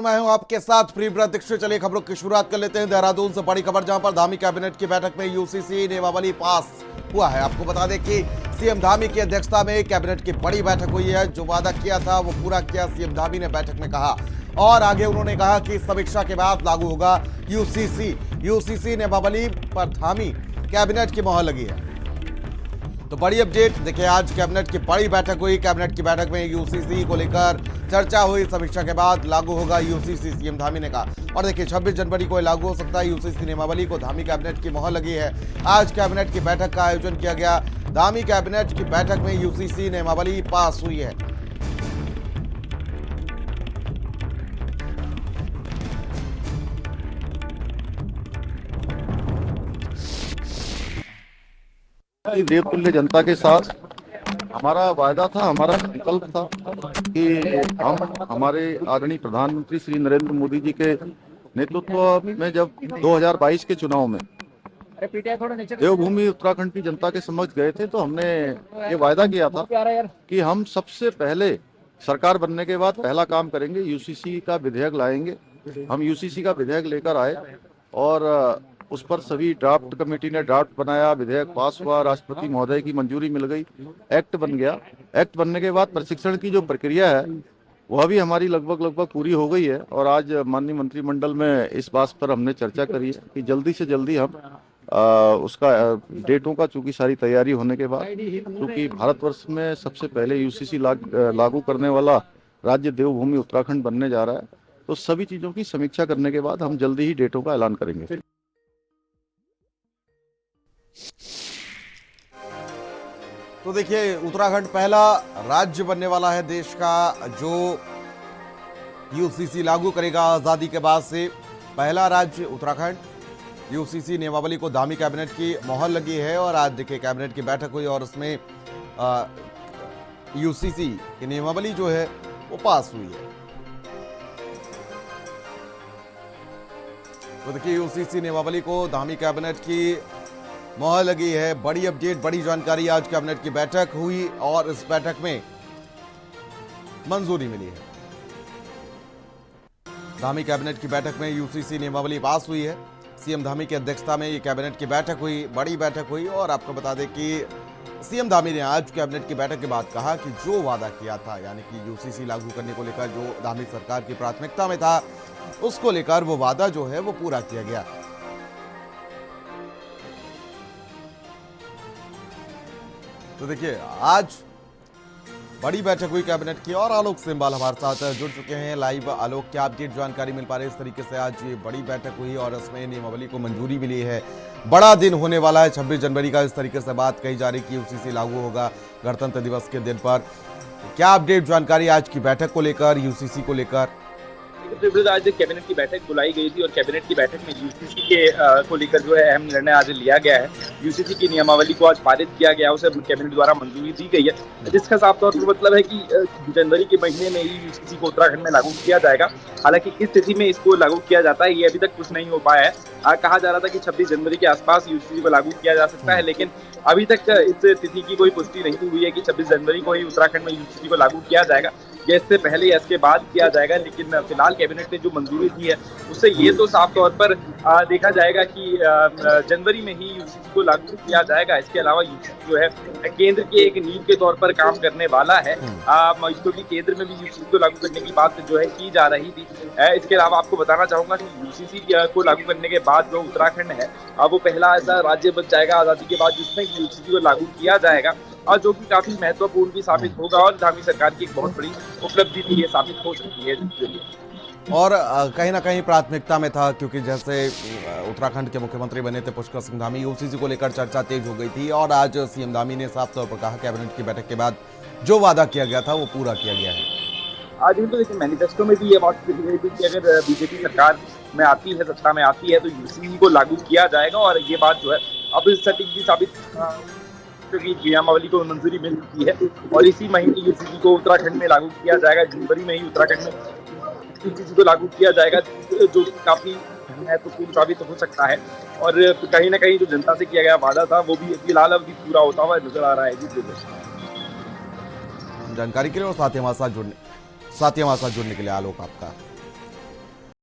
मैं हूं आपके साथ प्रियव्रत दीक्षित। चलिए खबरों की शुरुआत कर लेते हैं देहरादून से। बड़ी खबर जहां पर धामी कैबिनेट की बैठक में यूसीसी नियमावली पास हुआ है। आपको बता दें कि सीएम धामी की अध्यक्षता में कैबिनेट की बड़ी बैठक हुई है। जो वादा किया था वो पूरा किया, सीएम धामी ने बैठक में कहा। और आगे उन्होंने कहा कि समीक्षा के बाद लागू होगा यूसीसी नियमावली पर धामी कैबिनेट की मोहर लगी है। तो बड़ी अपडेट देखिए, आज कैबिनेट की बड़ी बैठक हुई। कैबिनेट की बैठक में यूसीसी को लेकर चर्चा हुई। समीक्षा के बाद लागू होगा यूसीसी, सीएम धामी ने कहा। और देखिए 26 जनवरी को लागू हो सकता है यूसीसी नियमावली को, धामी कैबिनेट की मोहर लगी है। आज कैबिनेट की बैठक का आयोजन किया गया। धामी कैबिनेट की बैठक में यूसीसी नियमावली पास हुई है। देवतुल्य जनता के साथ हमारा वायदा था, हमारा संकल्प था कि हम हमारे आदरणीय प्रधानमंत्री श्री नरेंद्र मोदी जी के नेतृत्व में जब 2022 के चुनाव में देवभूमि उत्तराखंड की जनता के समक्ष गए थे तो हमने ये वायदा किया था कि हम सबसे पहले सरकार बनने के बाद पहला काम करेंगे, यूसीसी का विधेयक लाएंगे। हम यूसीसी का विधेयक लेकर आए और उस पर सभी ड्राफ्ट कमेटी ने ड्राफ्ट बनाया, विधेयक पास हुआ, राष्ट्रपति महोदय की मंजूरी मिल गई, एक्ट बन गया। एक्ट बनने के बाद प्रशिक्षण की जो प्रक्रिया है वह भी हमारी लगभग पूरी हो गई है। और आज माननीय मंत्रिमंडल में इस बात पर हमने चर्चा करी है कि जल्दी से जल्दी हम उसका डेटों का, चूंकि सारी तैयारी होने के बाद, क्योंकि भारतवर्ष में सबसे पहले यूसीसी लागू करने वाला राज्य देवभूमि उत्तराखंड बनने जा रहा है, तो सभी चीजों की समीक्षा करने के बाद हम जल्दी ही डेटों का ऐलान करेंगे। तो देखिए, उत्तराखंड पहला राज्य बनने वाला है देश का जो यूसीसी लागू करेगा। आजादी के बाद से पहला राज्य उत्तराखंड। यूसीसी नियमावली को धामी कैबिनेट की मोहर लगी है। और आज देखिए कैबिनेट की बैठक हुई और उसमें यूसीसी की नियमावली जो है वो पास हुई है। तो देखिए यूसीसी नियमावली को धामी कैबिनेट की मोहर लगी है। बड़ी अपडेट, बड़ी जानकारी। आज कैबिनेट की बैठक हुई और इस बैठक में मंजूरी मिली है। धामी कैबिनेट की बैठक में यूसीसी नियमावली पास हुई है। सीएम धामी की अध्यक्षता में ये कैबिनेट की बैठक हुई, बड़ी बैठक हुई। और आपको बता दें कि सीएम धामी ने आज कैबिनेट की बैठक के बाद कहा कि जो वादा किया था, यानी कि यूसीसी लागू करने को लेकर जो धामी सरकार की प्राथमिकता में था, उसको लेकर वो वादा जो है वो पूरा किया गया। तो देखिए आज बड़ी बैठक हुई कैबिनेट की। और आलोक सिंबाल हमारे साथ जुड़ चुके हैं लाइव। आलोक, क्या अपडेट जानकारी मिल पा रही है? इस तरीके से आज ये बड़ी बैठक हुई और इसमें नियमावली को मंजूरी मिली है। बड़ा दिन होने वाला है 26 जनवरी का। इस तरीके से बात कही जा रही कि यूसीसी लागू होगा गणतंत्र दिवस के दिन पर। क्या अपडेट जानकारी आज की बैठक को लेकर, यूसीसी को लेकर? आज कैबिनेट की बैठक बुलाई गई थी और कैबिनेट की बैठक में यूसीसी के को लेकर जो है अहम निर्णय आज लिया गया है। यूसीसी की नियमावली को आज पारित किया गया, उसे कैबिनेट द्वारा मंजूरी दी गई है, जिसका साफ तौर पर मतलब है कि जनवरी के महीने में ही यूसीसी को उत्तराखंड में लागू किया जाएगा। हालांकि किस तिथि में इसको लागू किया जाता है ये अभी तक कुछ नहीं हो पाया है। कहा जा रहा था कि 26 जनवरी के आसपास यूसीसी को लागू किया जा सकता है, लेकिन अभी तक इस तिथि की कोई पुष्टि नहीं हुई है कि 26 जनवरी को ही उत्तराखंड में यूसीसी को लागू किया जाएगा या इससे पहले या इसके बाद किया जाएगा। लेकिन फिलहाल कैबिनेट ने जो मंजूरी दी है उससे ये तो साफ तौर पर देखा जाएगा कि जनवरी में ही यूसीसी को लागू किया जाएगा। इसके अलावा यूसीसी जो है केंद्र के एक नींव के तौर पर काम करने वाला है, क्योंकि केंद्र में भी यूसीसी को लागू करने की बात जो है की जा रही थी। इसके अलावा आपको बताना चाहूंगा कि यूसीसी को लागू करने के बाद जो उत्तराखंड है वो पहला ऐसा राज्य बन जाएगा आजादी के बाद जिसमें यूसीसी को लागू किया जाएगा, और जो कि काफी महत्वपूर्ण भी साबित होगा और धामी सरकार की एक बहुत बड़ी उपलब्धि भी ये साबित हो सकती है। और कहीं ना कहीं प्राथमिकता में था, क्योंकि जैसे उत्तराखंड के मुख्यमंत्री बने थे पुष्कर सिंह धामी, यूसीसी को लेकर चर्चा तेज हो गई थी। और आज सीएम धामी ने साफ तौर पर कहा कैबिनेट की बैठक के बाद जो वादा किया गया था वो पूरा किया गया है। आज तो देखिए मैनिफेस्टो में भी ये बात की गई थी कि अगर बीजेपी सरकार में आती है, सत्ता में आती है, तो यूसीसी को लागू किया जाएगा। और ये बात जो है अब सटीक भी साबित, क्योंकि नियमावली को मंजूरी मिल चुकी है और इसी महीने यूसीसी को उत्तराखंड में लागू किया जाएगा। जनवरी में ही उत्तराखंड में यूसीसी को लागू किया जाएगा, जो काफी महत्वपूर्ण साबित हो सकता है। और कहीं ना कहीं जो जनता से किया गया वादा था वो भी फिलहाल अभी पूरा होता हुआ नजर आ रहा है। जानकारी के लिए और साथ ही हमारे साथ जुड़ने के लिए आलोक आपका